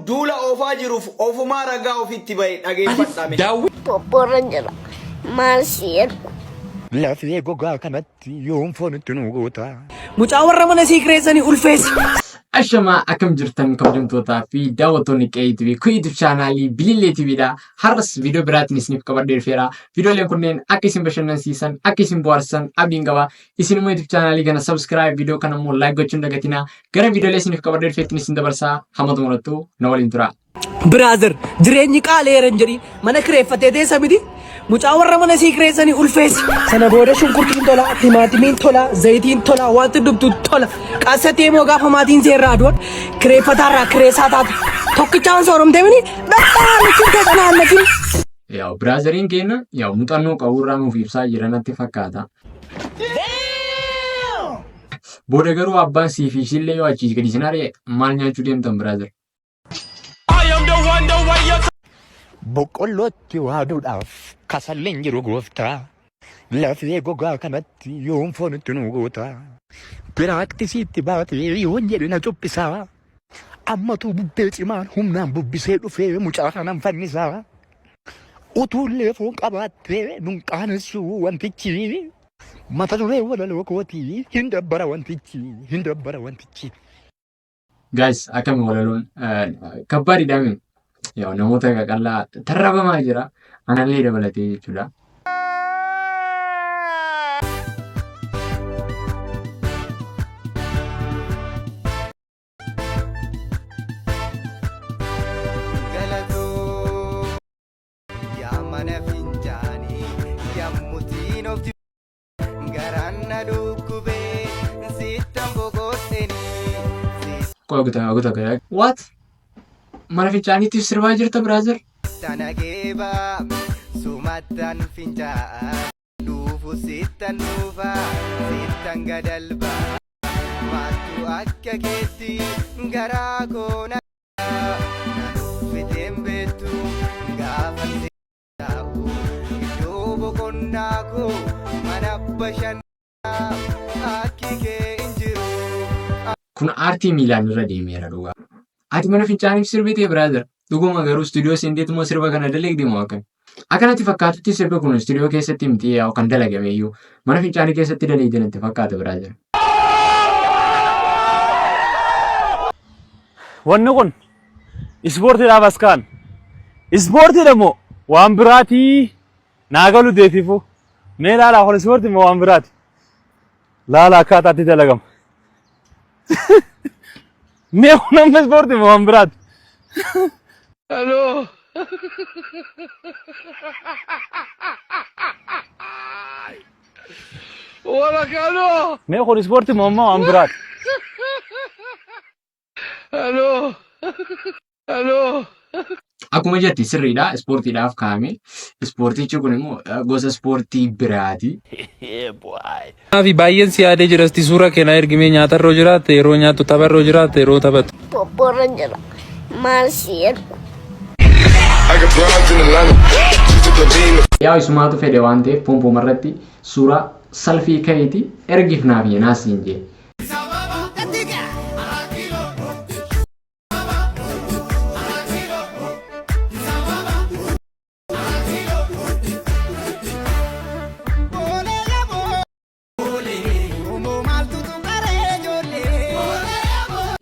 duula oofaa jiruuf ofumaa ragaa ofitti bahe dhageeffadhame. Popporran jira. Maal si ergu? Lafee gogaa kanatti yoon foon itti nu goota. Mucaa warra mana siikreessanii ulfeessa. Ashama akkam jirtan kabajamtootaa fi daawwattoonni qe'ee TV ku YouTube chaanaalii Bilillee TVdha. Har'as viidiyoo biraatiin isiniif qabadhee dhufeera. Viidiyooleen kunneen akka isin bashannansiisan, akka isin bohaarsan abdiin qaba. Isin immoo YouTube chaanaalii kana subscribe, viidiyoo kana immoo like gochuun dagatina. Gara viidiyoolee isiniif qabadhee dhufeettiin isin dabarsaa. Hamma xumurattu na waliin tura. Brother, jireenyi qaaleeran jedhi mana kireeffatee teessa miti. Mucaa warra mana siikreessanii ulfeessa. Sana booda shunkurtiin tola, timaatimiin tola, zayitiin tola, wanti dhubdu tola. Qaasatee moo gaafa maatiin seerraa aduun kireeffataarraa kireessaa taata. Tokkichaan sooromtee mini dhaqxaan isin keessa naallatin. Yaa'u biraazariin keenya yaa'u muuxannoo qaburraa nuuf ibsaa jiranatti fakkaata. Booda garuu abbaan siif ishillee yoo achiis gadi sinaree maal nyaachuu deemtan biraazar? Boqqollootti waaduudhaaf kasalleen jiru gooftaa. Lafee gogaa kanatti yoon foon itti nu goota. Piraktisiitti baatee yoon jedhu na cuphisaa. Ammatu bubbee cimaan humnaan bubbisee dhufee mucaa kanan fannisaa. Utuullee foon qabaattee nun qaanessuu wantichi. Mata duree walaloo kootii hin dabbara wantichi. Guys, akkami walaloon kabbaadidha min. Yaa'u namoota qaqallaa tarrabamaa jira. Anallee dabalatee jechuudha. What? Mana fincaaniitiif sirbaa jirta biraazar? Tanageeba sumatan fincaa'aa dhufu sittan dhufa sittan gadalba maatu akka keetti garaa koona nanufiteen beektu gaafa taa'u iddoo boqonnaa koo mana bashannaa akki kee hin jiru. Kun aartii miilaan irra deemeera dhugaa. Ati mana fincaaniif sirbitee biraazar? Dhuguma garuu istuudiyoo seenteetu moo sirba kana dalagde moo akkam? Akkanatti fakkaatutti sirbi kun istuudiyoo keessatti miti yaa'u kan dalagame iyyuu mana fincaanii keessatti dalagde natti fakkaata biraazar. Wanni kun ispoortiidhaaf as kaan. Ispoortiidha moo waan biraatii naa galu deetiifu. Mee laalaa kun ispoortii moo waan biraati? Laala akkaataatti dalagama. Mee kun amma ispoortii moo waan biraati? Hello. Wala kano. Mee kun ispoortii moo amma waan biraati? Hello. Hello. Akkuma jetti sirriidha ispoortiidhaaf kaa'ame. Ispoortichi kun immoo gosa ispoortii biraati. Fi baay'een si yaadee jirasti suura keenyaa ergimee nyaatarroo jiraatte yeroo nyaattu tapharroo jiraatte yeroo taphattu. Popporran jira. Maal si ergu? Yaa'u isumaatu fedhe waan ta'eef pompomarratti suura salfii ka'iiti ergiif naaf naasiin jee.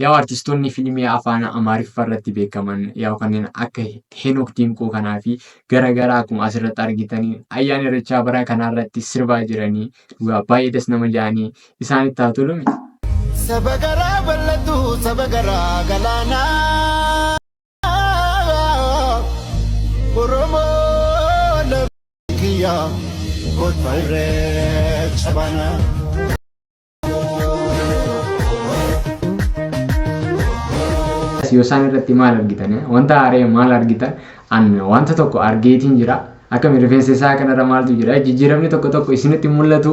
Yaa'u artistoonni fiilmii afaan Amaariffaa irratti beekaman yaa'u kanneen akka Henook Dinqoo kanaa fi garaagaraa akkuma asirratti argitanii ayyaana irreechaa bara kanaa irratti sirbaa jiranii baay'ee das nama ja'anii isaanitti haa tolumi. Saba garaa bal'atu saba garaa galaanaa Oromoo lafa kiyyaa kotba irreecha banaa. Yoo isaan irratti maal argitan wanta haaree maal argitan wanta tokko argeetiin jira akkami rifeensa isaa kanarra maaltu jira jijjiiramni tokko isinitti mul'atu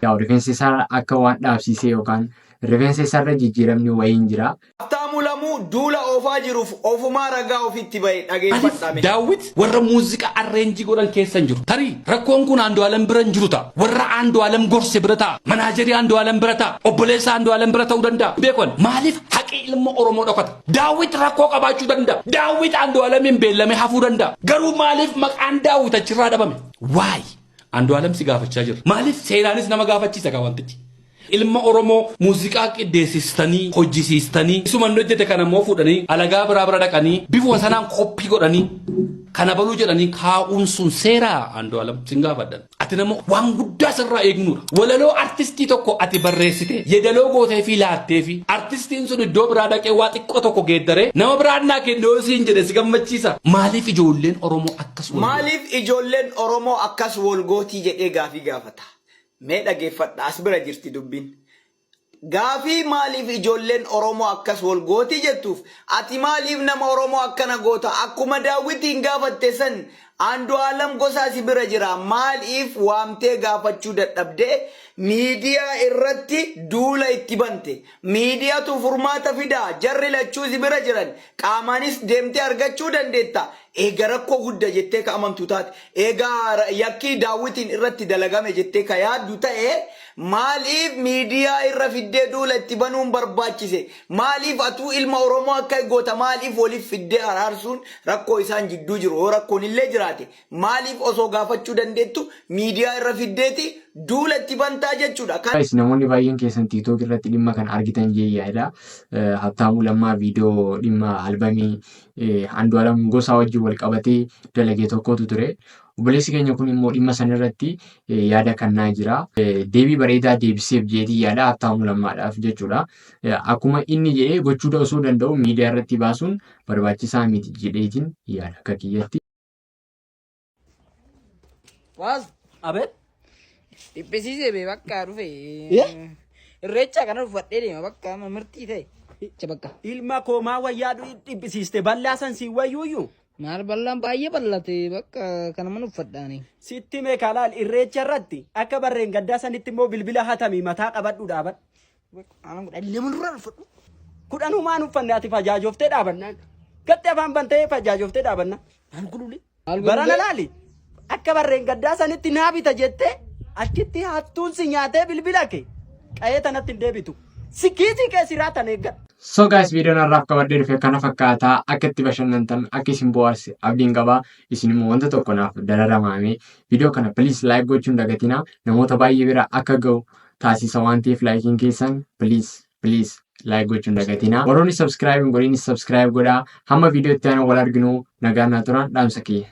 yaa'u rifeensa isaa akka waan dhaabsisee yookaan rifeensa isaarra jijjiiramni wayiin jira. Haftaamuu lamuu duula oofaa jiruuf ofumaa ragaa ofitti bahe dhageeffadhame. Daawit warra muuziqaa arreenjii godhan keessa hin jiru. Tarii rakkoon kun Andu'aalem bira hin jiru ta'a. Warra Andu'aalem gorse bira ta'a. Manaajerii Andu'aalem bira ta'a. Obboleessa Andu'aalem bira ta'uu danda'a. Beekon maaliif haqi ilma Oromoo dhokata. Daawit rakkoo qabaachuu danda'a. Daawit Andu'aalamiin beellamee hafuu danda'a. Garuu maaliif maqaan Daawit achirraa dhabame? Waay Andu'aalam si gaafachaa jira. Maaliif seenaanis nama gaafachiisa gaa wantichi. Ilma Oromoo muuziqaa qindeessistanii hojjisiistanii isuma hojjete kana immoo fuudhanii alagaa biraa bira dhaqanii bifuma sanaan koppii godhanii kana baluu jedhanii kaa'uun sun seeraa Andu'aalam sin gaafadhan. Ati nama waan guddaa sirraa eegnuudha. Walaloo artistii tokko ati barreessite yeedaloo gootee fi laattee fi artistiin sun iddoo biraa dhaqee waa xiqqoo tokko geeddaree nama biraan naa kennoo siin jedhe si gammachiisa. Maaliif ijoolleen Oromoo akkas wal Maaliif ijoolleen Oromoo akkas wal gootii jedhee gaafii gaafata. Mee dhageeffadha as bira jirti dubbiin. Gaafii maaliif ijoolleen Oromoo akkas wal gootii jettuuf ati maaliif nama Oromoo akkana goota akkuma Daawitiin gaafatte san Andu'aalam Gosaa si bira jira maaliif waamtee gaafachuu dadhabdee miidiyaa irratti duula itti bante miidiyaatu furmaata fidaa jarri lachuu si bira jiran qaamaanis deemtee argachuu dandeetta. Eega rakkoo guddaa jettee ka amantu taate eega yakkii Daawitiin irratti dalagame jettee ka yaaddu ta'e maaliif miidiyaa irra fiddee duula itti banuun barbaachise maaliif atuu ilma Oromoo akka goota maaliif waliif fiddee araarsuun rakkoo isaan jidduu jiru yoo rakkoon illee jiraate maaliif osoo gaafachuu dandeettu miidiyaa irra fiddeeti duula itti bantaa jechuudha. Namoonni baay'een keessan TikTok irratti dhimma kan argitan jeeyyaadha. Habtaamuu Lammaa viidiyoo dhimma albamii Andu'aalam Gosaa wajjin wal qabatee dalagee tokkotu ture. Obboleessi keenya kun immoo dhimma san irratti yaada kennaa jira. Deebii bareedaa deebiseef jeetii yaada Habtaamuu Lammaadhaaf jechuudha. Akkuma inni jedhee gochuu osoo danda'u miidiyaa irratti baasuun barbaachisaa miti jedheetiin yaada akka kiyyatti. Waas abet dhibbisiisee bee bakka dhufe irreecha kana uffadhee deema bakka murtii ta'e bakka ilma koomaa wayyaa dhibbisiiste bal'aasan si wayyuuyyu maal bal'aan baay'ee bal'ate bakka kana man uffadhaani sitti meeqa laal irreecha irratti akka barreen gaddaa sanitti immoo bilbila hatamii mataa qabadhu dhaaban kudhanumaan uffanne ati fajaajoftee dhaabanna gatte afaan bantee fajaajoftee dhaabanna barana laali akka barreen gaddaa sanitti naabita jettee achitti hattuun si nyaatee bilbila kee qa'ee tanatti hin deebitu sikiitii kee siraatan eeggadha. So guys, videoon har'aaf qabadhee dhufe kana fakkaataa akka itti bashannantan akka isin bohaarse abdiin qabaa isin immoo wanta tokko naaf dararamaame viidiyoo kana please like gochuun dagatinaa namoota baay'ee bira akka ga'u taasisa waan ta'eef laayikiin keessan please like gochuun dagatinaa warroonni subscribe hin godhinis subscribe godhaa hamma viidiyoo itti aanu wal arginu nagaan naa turan dhaamsa kiyya.